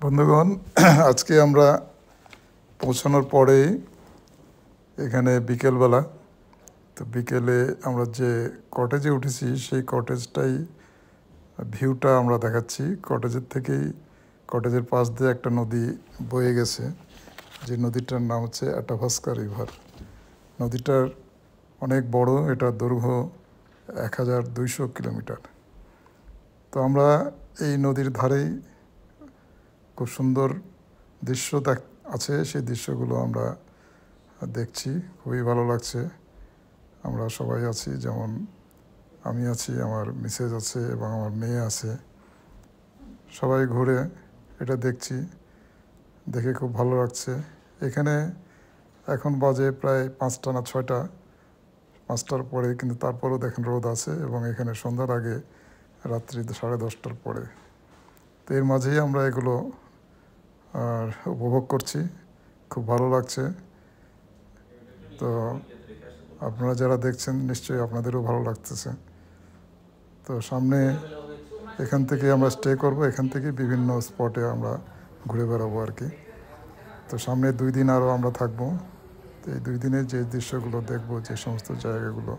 বন্ধুগণ, আজকে আমরা পৌঁছানোর পরেই এখানে বিকেলবেলা। তো বিকেলে আমরা যে কটেজে উঠেছি সেই কটেজটাই ভিউটা আমরা দেখাচ্ছি। কটেজের থেকেই কটেজের পাশ দিয়ে একটা নদী বয়ে গেছে, যে নদীটার নাম হচ্ছে অ্যাটাভাস্কা রিভার। নদীটার অনেক বড়, এটার দৈর্ঘ্য 1200 কিলোমিটার। তো আমরা এই নদীর ধারেই খুব সুন্দর দৃশ্য আছে, সেই দৃশ্যগুলো আমরা দেখছি, খুবই ভালো লাগছে। আমরা সবাই আছি, যেমন আমি আছি, আমার মিসেস আছে এবং আমার মেয়ে আছে। সবাই ঘুরে এটা দেখছি, দেখে খুব ভালো লাগছে। এখানে এখন বাজে প্রায় 5টা না 6টা, 5টার পরে, কিন্তু তারপরেও দেখেন রোদ আছে এবং এখানে সন্ধ্যার আগে রাত্রি 10:30টার পরে। তো এর মাঝেই আমরা এগুলো আর উপভোগ করছি, খুব ভালো লাগছে। তো আপনারা যারা দেখছেন নিশ্চয়ই আপনাদেরও ভালো লাগতেছে। তো সামনে এখান থেকে আমরা স্টে করব, এখান থেকে বিভিন্ন স্পটে আমরা ঘুরে বেড়াবো আর কি। তো সামনে 2 দিন আরও আমরা থাকবো। তো এই 2 দিনের যে দৃশ্যগুলো দেখব, যে সমস্ত জায়গাগুলো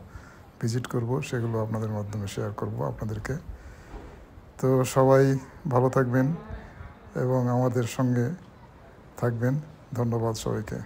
ভিজিট করব, সেগুলো আপনাদের মাধ্যমে শেয়ার করব আপনাদেরকে। তো সবাই ভালো থাকবেন এবং আমাদের সঙ্গে থাকবেন। ধন্যবাদ সবাইকে।